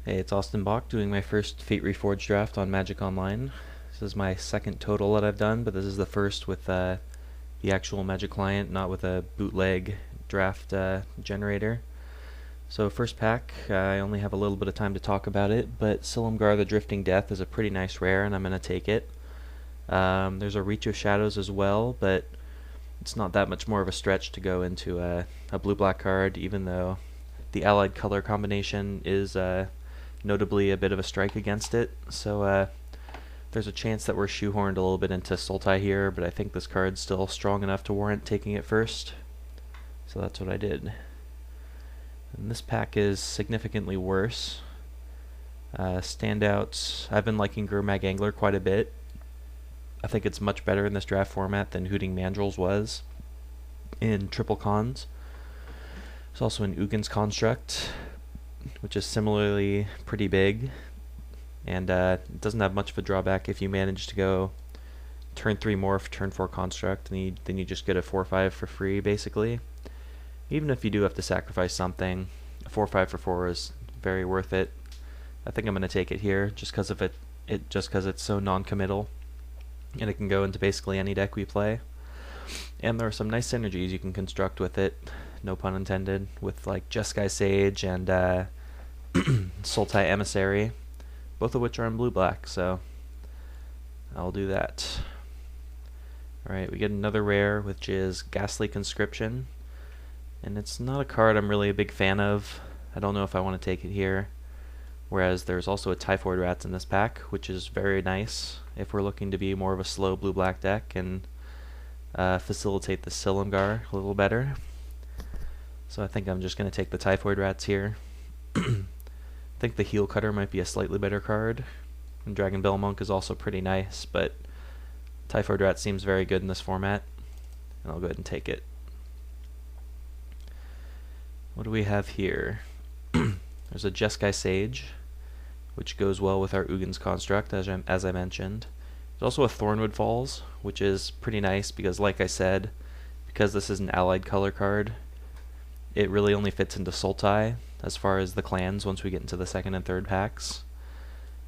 Hey, it's Austin Bach doing my first Fate Reforged draft on Magic Online. This is my second total that I've done, but this is the first with the actual Magic client, not with a bootleg draft generator. So first pack, I only have a little bit of time to talk about it, but Silumgar the Drifting Death is a pretty nice rare, and I'm going to take it. There's a Reach of Shadows as well, but it's not that much more of a stretch to go into a blue-black card, even though the allied color combination is notably a bit of a strike against it. So there's a chance that we're shoehorned a little bit into Sultai here, but I think this card's still strong enough to warrant taking it first. So that's what I did. And this pack is significantly worse. Standouts, I've been liking Gurmag Angler quite a bit. I think it's much better in this draft format than Hooting Mandrills was in Triple Cons. There's also an Ugin's Construct, which is similarly pretty big, and it doesn't have much of a drawback if you manage to go turn 3 Morph, turn 4 Construct, and then you just get a 4/5 for free, basically. Even if you do have to sacrifice something, a 4/5 for 4 is very worth it. I think I'm going to take it here, just because of just because it's so non-committal, and it can go into basically any deck we play. And there are some nice synergies you can construct with it, no pun intended, with like Jeskai Sage and Sultai Emissary, both of which are in blue-black, so I'll do that. Alright, we get another rare, which is Ghastly Conscription, and it's not a card I'm really a big fan of. I don't know if I want to take it here, whereas there's also a Typhoid Rats in this pack, which is very nice if we're looking to be more of a slow blue-black deck and facilitate the Silumgar a little better. So I think I'm just going to take the Typhoid Rats here. I think the Heel Cutter might be a slightly better card, and Dragon Bell Monk is also pretty nice, but Typhoid Rat seems very good in this format, and I'll go ahead and take it. What do we have here? There's a Jeskai Sage, which goes well with our Ugin's Construct, as I mentioned. There's also a Thornwood Falls, which is pretty nice because, like I said, because this is an allied color card, it really only fits into Sultai as far as the clans once we get into the second and third packs.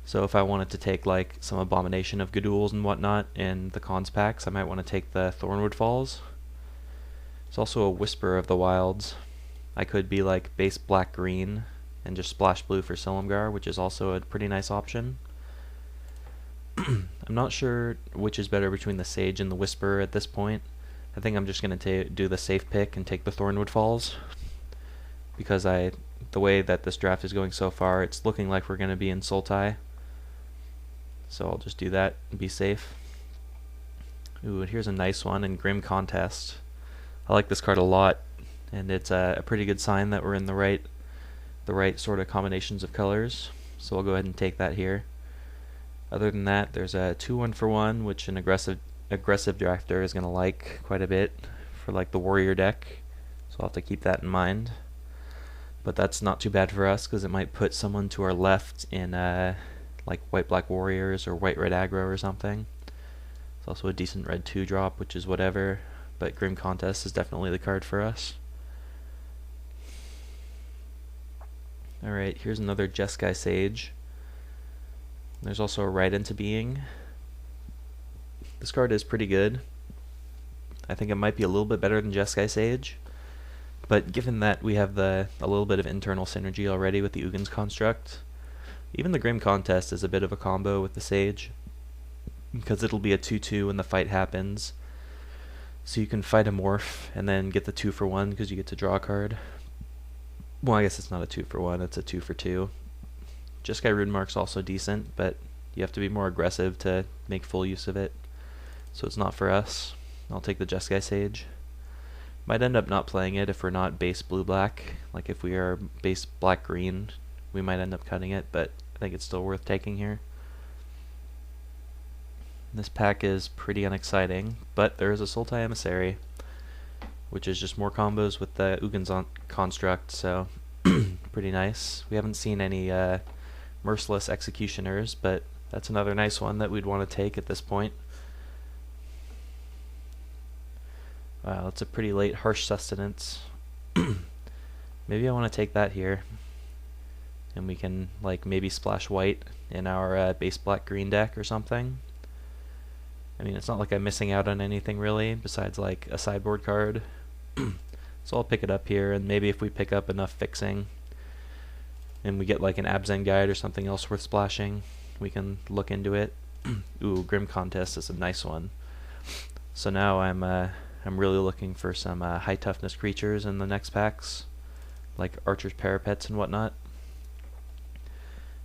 So if I wanted to take like some Abomination of Gaduls and whatnot in the cons packs, I might want to take the Thornwood Falls. There's also a Whisper of the Wilds. I could be like base black-green and just splash blue for Silumgar, which is also a pretty nice option. I'm not sure which is better between the Sage and the Whisper at this point. I think I'm just going to do the safe pick and take the Thornwood Falls, because the way that this draft is going so far, it's looking like we're going to be in Sultai. So I'll just do that and be safe. Ooh, and here's a nice one in Grim Contest. I like this card a lot, and it's a pretty good sign that we're in the right sort of combinations of colors. So I'll go ahead and take that here. Other than that, there's a 2-1-for-1, which an aggressive drafter is going to like quite a bit for like the warrior deck. So I'll have to keep that in mind. But that's not too bad for us, because it might put someone to our left in like white-black warriors or white-red aggro or something. It's also a decent red 2-drop, which is whatever, but Grim Contest is definitely the card for us. Alright, here's another Jeskai Sage. There's also a Ride Into Being. This card is pretty good. I think it might be a little bit better than Jeskai Sage, but given that we have a little bit of internal synergy already with the Ugin's Construct, even the Grim Contest is a bit of a combo with the Sage, because it'll be a 2/2 when the fight happens. So you can fight a Morph and then get the 2-for-1 because you get to draw a card. Well, I guess it's not a 2-for-1, it's a 2-for-2. Jeskai Runemark's also decent, but you have to be more aggressive to make full use of it, so it's not for us. I'll take the Jeskai Sage. Might end up not playing it if we're not base blue-black. Like if we are base black-green, we might end up cutting it, but I think it's still worth taking here. This pack is pretty unexciting, but there is a Sultai Emissary, which is just more combos with the Ugin's Construct, so pretty nice. We haven't seen any Merciless Executioners, but that's another nice one that we'd want to take at this point. Wow, it's a pretty late Harsh Sustenance. Maybe I want to take that here. and we can like maybe splash white in our base black green deck or something. I mean, it's not like I'm missing out on anything really besides like a sideboard card. So I'll pick it up here, and maybe if we pick up enough fixing and we get like an Abzan guide or something else worth splashing, we can look into it. Ooh, Grim Contest is a nice one. So now I'm really looking for some high toughness creatures in the next packs, like Archer's Parapets and whatnot.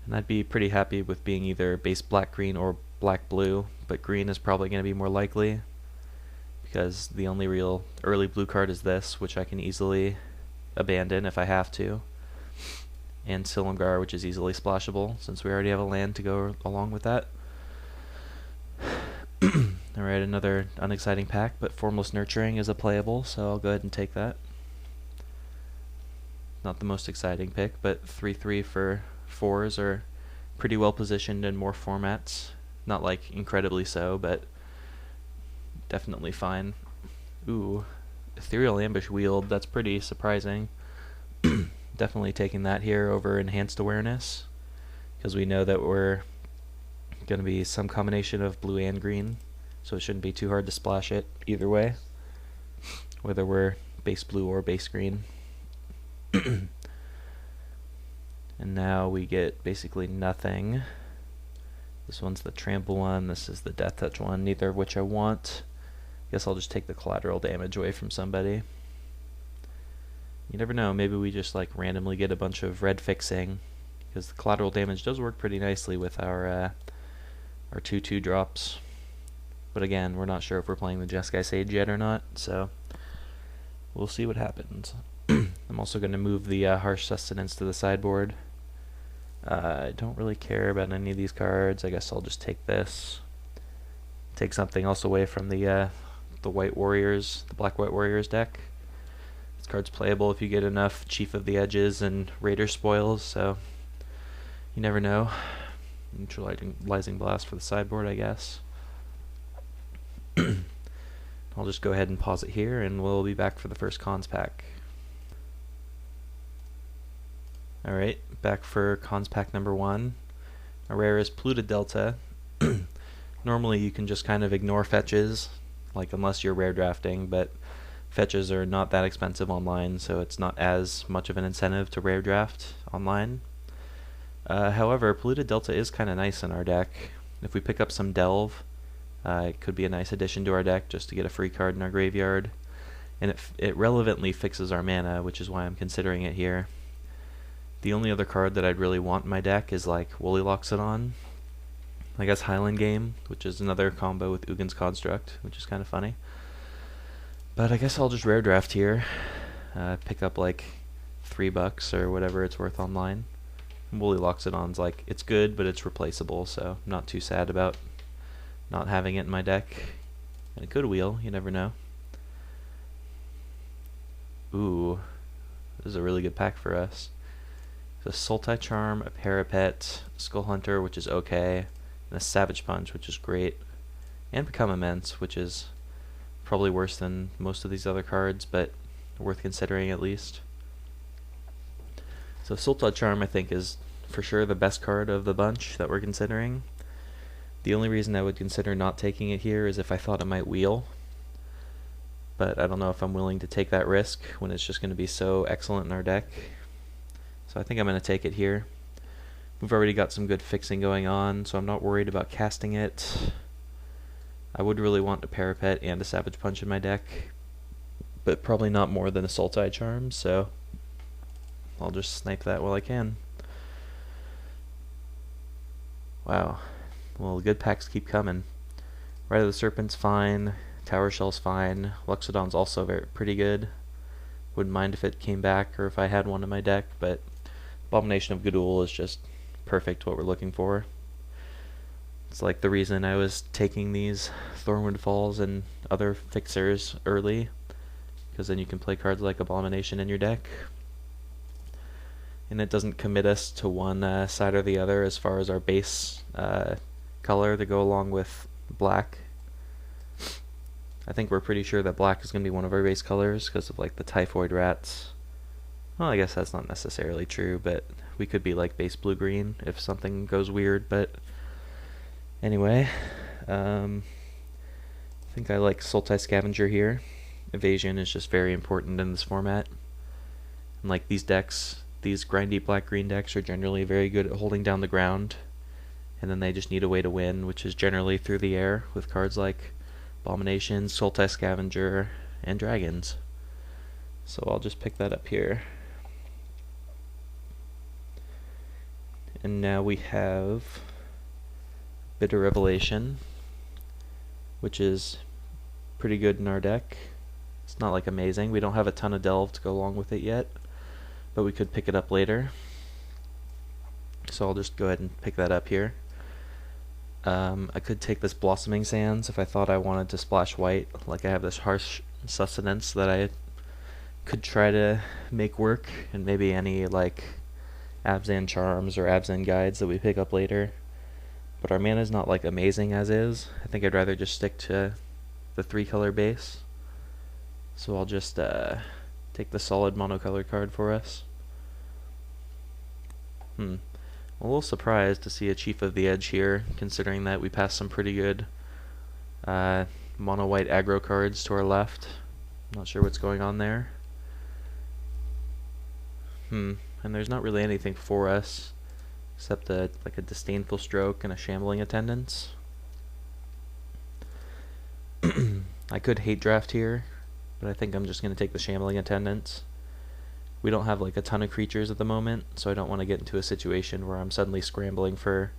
And I'd be pretty happy with being either base black-green or black-blue, but green is probably going to be more likely, because the only real early blue card is this, which I can easily abandon if I have to, and Silumgar, which is easily splashable, since we already have a land to go along with that. Alright, another unexciting pack, but Formless Nurturing is a playable, so I'll go ahead and take that. Not the most exciting pick, but 3/3 for 4s are pretty well positioned in more formats. Not like incredibly so, but definitely fine. Ooh, Ethereal Ambush Wield, that's pretty surprising. Definitely taking that here over Enhanced Awareness, because we know that we're going to be some combination of blue and green, so it shouldn't be too hard to splash it either way, whether we're base blue or base green. And now we get basically nothing. This one's the trample one, this is the death touch one, neither of which I want. Guess I'll just take the collateral damage away from somebody. You never know, maybe we just like randomly get a bunch of red fixing, because the collateral damage does work pretty nicely with our 2/2 drops. But again, we're not sure if we're playing the Jeskai Sage yet or not, so we'll see what happens. I'm also going to move the Harsh Sustenance to the sideboard. I don't really care about any of these cards. I guess I'll just take this. Take something else away from the White Warriors, the Black White Warriors deck. This card's playable if you get enough Chief of the Edges and Raider spoils, so you never know. Neutralizing Blast for the sideboard, I guess. I'll just go ahead and pause it here, and we'll be back for the first cons pack. Alright, back for cons pack number 1. Our rare is Polluted Delta. Normally you can just kind of ignore fetches, like unless you're rare drafting, but fetches are not that expensive online, so it's not as much of an incentive to rare draft online. However, Polluted Delta is kind of nice in our deck. If we pick up some Delve, it could be a nice addition to our deck just to get a free card in our graveyard. And it relevantly fixes our mana, which is why I'm considering it here. The only other card that I'd really want in my deck is like Woolly Loxodon. I guess Highland Game, which is another combo with Ugin's Construct, which is kind of funny. But I guess I'll just rare draft here. Pick up like $3 or whatever it's worth online. Woolly Loxodon's like, it's good, but it's replaceable, so I'm not too sad about not having it in my deck. And it could wheel, you never know. Ooh, this is a really good pack for us. So Sultai Charm, a Parapet, Skull Hunter, which is okay, and a Savage Punch, which is great, and Become Immense, which is probably worse than most of these other cards, but worth considering at least. So Sultai Charm, I think, is for sure the best card of the bunch that we're considering. The only reason I would consider not taking it here is if I thought it might wheel, but I don't know if I'm willing to take that risk when it's just going to be so excellent in our deck. So I think I'm going to take it here. We've already got some good fixing going on, so I'm not worried about casting it. I would really want a Parapet and a Savage Punch in my deck, but probably not more than a Sultai Charm, so I'll just snipe that while I can. Wow. Well, good packs keep coming. Rite of the Serpent's fine. Tower Shell's fine. Loxodon's also pretty good. Wouldn't mind if it came back or if I had one in my deck, but Abomination of Gudul is just perfect what we're looking for. It's like the reason I was taking these Thornwood Falls and other fixers early, because then you can play cards like Abomination in your deck. And it doesn't commit us to one side or the other as far as our base color to go along with black. I think we're pretty sure that black is going to be one of our base colors because of like the Typhoid Rats. Well, I guess that's not necessarily true, but We could be like base blue-green if something goes weird, but anyway, I think I like Sultai Scavenger here. Evasion is just very important in this format. And like these decks, these grindy black-green decks are generally very good at holding down the ground, and then they just need a way to win, which is generally through the air with cards like Abomination, Sultai Scavenger, and Dragons. So I'll just pick that up here. And now we have Bitter Revelation, which is pretty good in our deck. It's not like amazing. We don't have a ton of Delve to go along with it yet, but we could pick it up later. So I'll just go ahead and pick that up here. I could take this Blossoming Sands if I thought I wanted to splash white. Like I have this Harsh Sustenance that I could try to make work, and maybe any like Abzan Charms or Abzan Guides that we pick up later. But our mana is not like amazing as is. I think I'd rather just stick to the 3-color base. So I'll just take the solid monocolor card for us. I'm a little surprised to see a Chief of the Edge here, considering that we passed some pretty good mono-white aggro cards to our left. I'm not sure what's going on there. And there's not really anything for us except like a Disdainful Stroke and a Shambling Attendance. I could hate draft here, but I think I'm just going to take the Shambling Attendance. We don't have like a ton of creatures at the moment, so I don't want to get into a situation where I'm suddenly scrambling for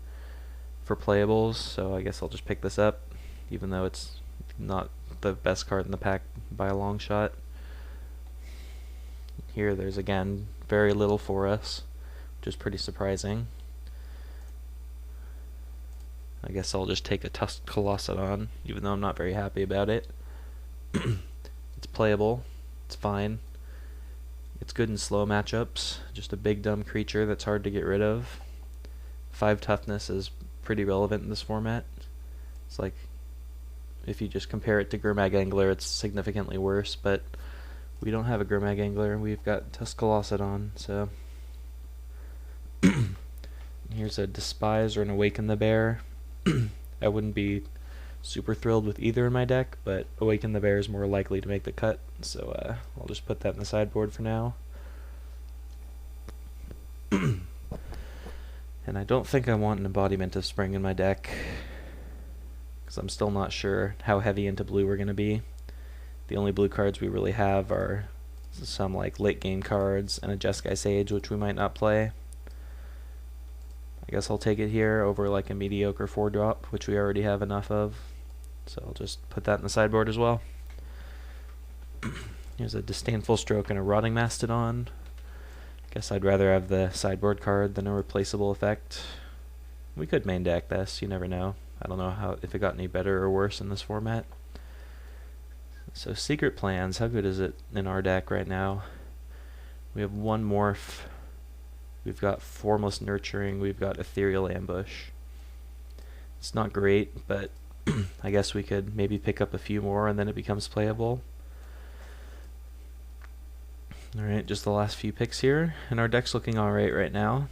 playables, so I guess I'll just pick this up, even though it's not the best card in the pack by a long shot. Here there's again very little for us, which is pretty surprising. I guess I'll just take a Tusked Colossadon, even though I'm not very happy about it. It's playable, it's fine. It's good in slow matchups, just a big dumb creature that's hard to get rid of. 5 toughness is pretty relevant in this format. It's like, if you just compare it to Gurmag Angler, it's significantly worse, but we don't have a Gurmag Angler, we've got Tusked Colossadon, so... Here's a Despise or an Awaken the Bear. I wouldn't be super thrilled with either in my deck, but Awaken the Bear is more likely to make the cut, so I'll just put that in the sideboard for now. And I don't think I want an Embodiment of Spring in my deck, because I'm still not sure how heavy into blue we're going to be. The only blue cards we really have are some like late game cards and a Jeskai Sage, which we might not play. I guess I'll take it here over like a mediocre 4-drop, which we already have enough of. So I'll just put that in the sideboard as well. Here's a Disdainful Stroke and a Rotting Mastodon. Guess I'd rather have the sideboard card than a replaceable effect. We could main deck this, you never know. I don't know if it got any better or worse in this format. So Secret Plans, how good is it in our deck right now? We have 1 Morph. We've got Formless Nurturing, we've got Ethereal Ambush. It's not great, but I guess we could maybe pick up a few more and then it becomes playable. Alright, just the last few picks here, and our deck's looking alright right now.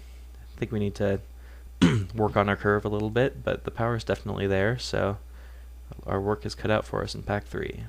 I think we need to work on our curve a little bit, but the power is definitely there, so our work is cut out for us in pack 3.